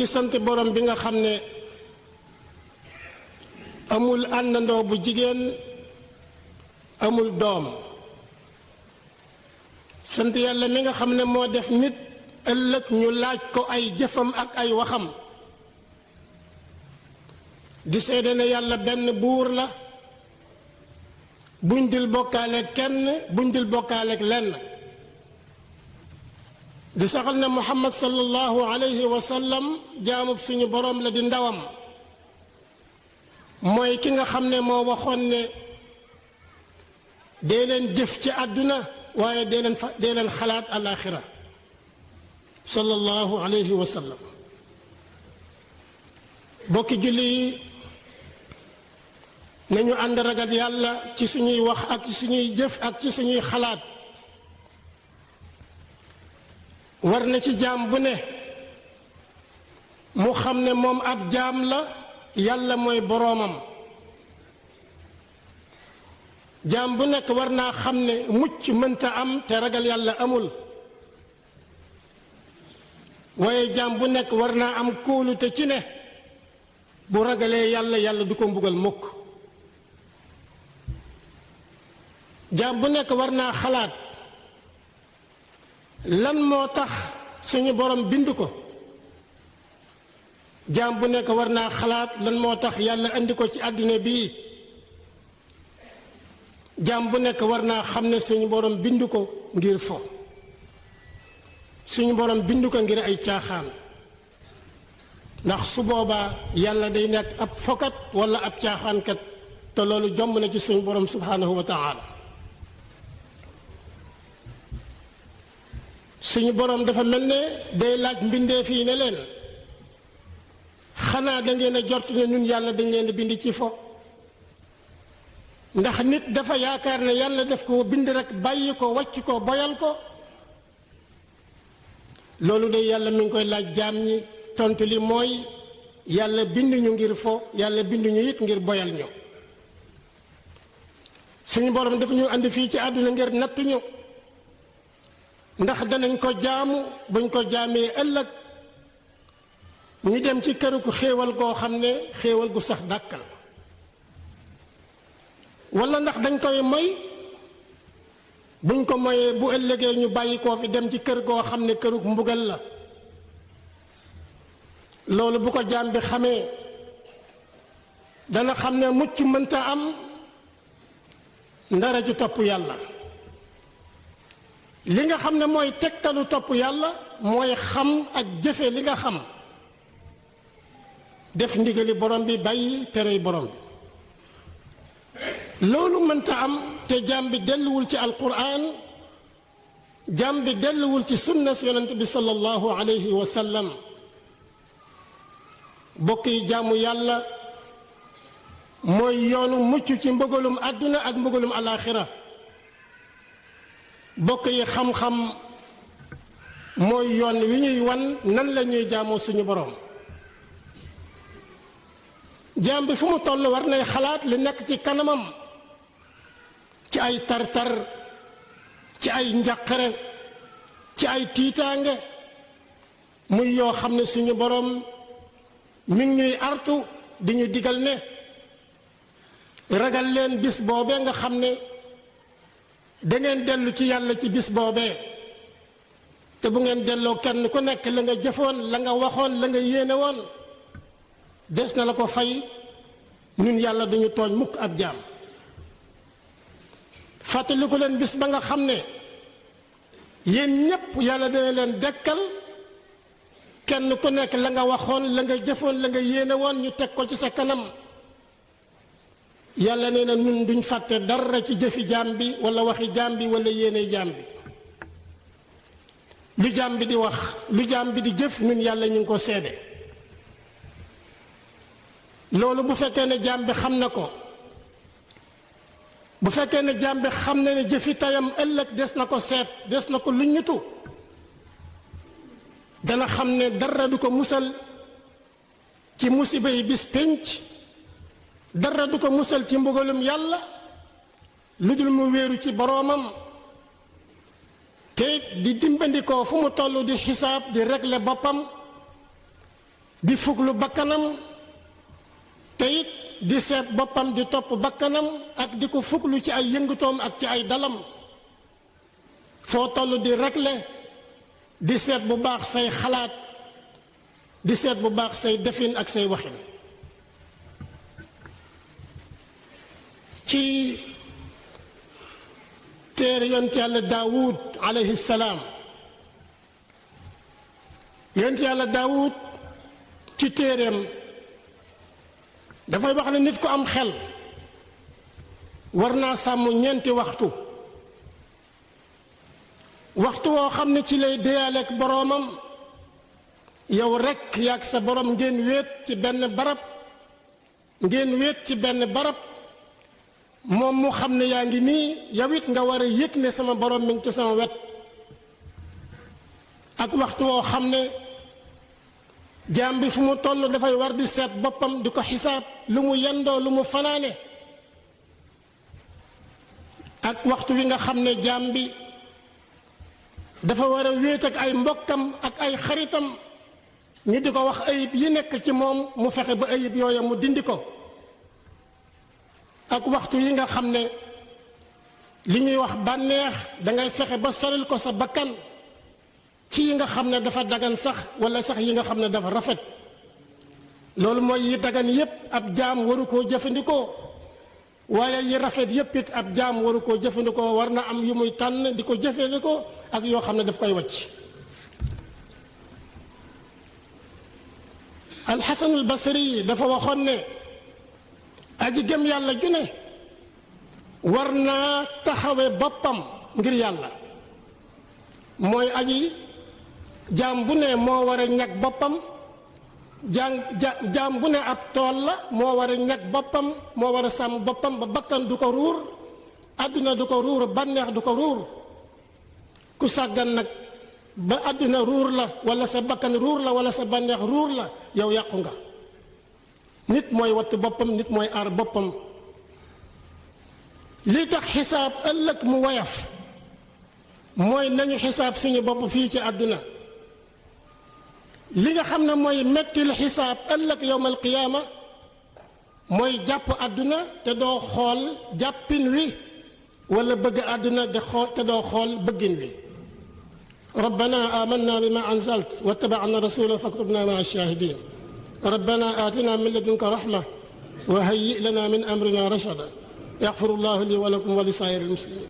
ngi sant borom bi nga xam ne amul àndandoo bu jigéen amul doom sant yàlla mi nga xam ne moo def nit ëllëg ñu laaj ko ay jëfam ak ay waxam di seede ne yàlla benn buur la buñ dil bokkaale kenn buñ dil bokkaale lenn di saxal ne muhammad sallallahu alayhi wa sallam jaamub suñu boroom la di ndawam mooy ki nga xam ne moo waxoon ne dee leen jëf ci àdduna waaye dee leen xalaat alaaxira sallallahu alayhi wa sallam bokki julli yi nañu ànd ragal yàlla ci suñuy wax ak ci suñuy jëf ak ci suñuy xalaat war na ci jaam bu ne mu xam ne moom ab jaam la yàlla mooy boroomam jaam bu nekk war naa xam ne mucc mënta am te ragal yàlla amul waaye jaam bu nekk war naa am kóolute ci ne bu ragalee yàlla yàlla du ko mbugal mukk jaam bu nekk war naa xalaat lan moo tax suñu borom bind ko jaam bu nekk war naa xalaat lan moo tax yàlla indi ko ci àdduna bii jaam bu nekk war naa xam ne suñu borom bind ko ngir fo suñu borom bind ko ngir ay caaxaan ndax su boobaa yàlla day nekk ab fokat wala ab caaxaankat te loolu jomb na ci suñu borom subhanahu wa taala suñu borom dafa mel ne day laaj mbindeef yi ne leen xanaa da ngeen a jort ne ñun yàlla dañ leen bind ci fo ndax nit dafa yaakaar ne yàlla def ko bind rek bàyyi ko wàcc ko boyal ko loolu de yàlla mi ngi koy laaj jaam ñi tontu li mooy yàlla bind ñu ngir fo yàlla bind ñu it ngir boyal ñu suñu borom dafa ñu andi fii ci àdduna ngir natt ñu ndax danañ ko jaamu buñ ko jaamee ëllëg ñu dem ci këru ku xéewal goo xam ne xéewal gu sax dàkkal wala ndax dañ koy moy buñ ko moyee bu ëllëgee ñu bàyyi koo fi dem ci kër goo xam ne kërug mbugal la loolu bu ko jaam bi xamee dana xam ne mucc mënta am ndara ci topp yàlla li nga xam ne mooy tegtalu topp yàlla mooy xam ak jëfe li nga xam def ndigali borom bi bàyyi terey borom bi loolu mënta am te jaam bi delluwul ci alquran jaam bi delluwul ci sunna si yonent bi sallallahu alayhi wa sallam bokk yi jaamu yàlla mooy yoonu mucc ci mbëggalum àdduna ak mbëggalum alaaxira bokk yi xam-xam mooy yoon wi ñuy wan nan la ñuy jaamoo suñu borom jaam bi fu mu toll war nay xalaat li nekk ci kanamam ci ay tartar ci ay njàqare ci ay tiitaange muy yoo xam ne suñu borom mi ngi ñuy artu di ñu digal ne ragal leen bis boobee nga xam ne da ngeen dellu ci yàlla ci bis boobee te bu ngeen delloo kenn ku nekk la nga jëfoon la nga waxoon la nga yéene woon des na la ko fay ñun yàlla duñu tooñ mukk ab jaam fàttaliku leen bis ba nga xam ne yéen ñépp yàlla dana leen dekkal kenn ku nekk la nga waxoon la nga jëfoon la nga yéene woon ñu teg ko ci sa kanam yàlla nee na ñun duñ fàtte dara ci jëfi jaam bi wala waxi jaam bi wala yéene jaam bi lu jaam bi di wax lu jaam bi di jëf ñun yàlla ñu ngi ko seede loolu bu fekkee ne jaam bi xam na ko bu fekkee ne jaam bi xam na ne jëfi tayam ëllëg des na ko seet des na ko luññitu dana xam ne dara du ko musal ci musiba yi bis pénc dara du ko musal ci mbugalum yàlla lu dul mu wéeru ci boroomam te di dimbandikoo fu mu toll di xisaab di régler boppam di fuglu bakkanam te it di seet boppam di topp bakkanam ak di ko fuglu ci ay yëngutoom ak ci ay dalam foo toll di régler di seet bu baax say xalaat di seet bu baax say defin ak say waxin ci téere yonent yàlla daawud alayhi salaam yonent yàlla daawud ci téereem dafay wax ne nit ku am xel war naa sàmm ñeenti waxtu woo xam ne ci lay déyaaleek boroomam yow rekk yaag sa boroom ngeen wéet ci benn barab moom mu xam ne yaa ngi nii yow it nga war a yëg ne sama boroom mi ngi ci sama wet ak waxtu woo xam ne jaam bi fu mu toll dafay war di seet boppam di ko xisaab lu mu yendoo lu mu fanaane ak waxtu wi nga xam ne jaam bi dafa war a wéet ak ay mbokkam ak ay xaritam ñi di ko wax ayib yi nekk ci moom mu fexe ba ayib yooya mu dindi ko ak waxtu yi nga xam ne li ñuy wax bànneex dangay fexe ba soril ko sa bakkan ci yi nga xam ne dafa dagan sax wala sax yi nga xam ne dafa rafet loolu mooy yi dagan yépp ab jaam waru koo jëfandikoo waaye yi rafet yépp it ab jaam waru koo jëfandikoo war na am yu muy tànn di ko jëfandikoo ak yoo xam ne daf koy wàcc alxasanul basri dafa waxoon ne aji gëm yàlla ju ne war naa taxawe boppam ngir yàlla mooy aji jaam bu ne moo war a ñag boppam jaam bu ne ab tool la moo war a ñag boppam moo war a sàmm boppam ba bakkan du ko ruur àdduna du ko ruur bànneex du ko ruur ku sàggan nag ba àdduna ruur la wala sa bakkan ruur la wala sa bànneex ruur la yow yàqu nga nit mooy wattu boppam nit mooy aar boppam li tax xisaab ëllëg mu woyof mooy nañu xisaab suñu bopp fii ci àdduna li nga xam ne mooy mettil xisaab ëllëg yowmal qiyaama mooy jàpp àdduna te doo xool jàppin wi wala bëgg àdduna te doo xool bëggin wi ربنا آمنا بما أنزلت واتبعنا الرسول فاكتبنا مع الشاهدين ربنا آتنا من لدنك رحمة وهيئ لنا من أمرنا رشدا يغفر الله لي ولكم ولسائر المسلمين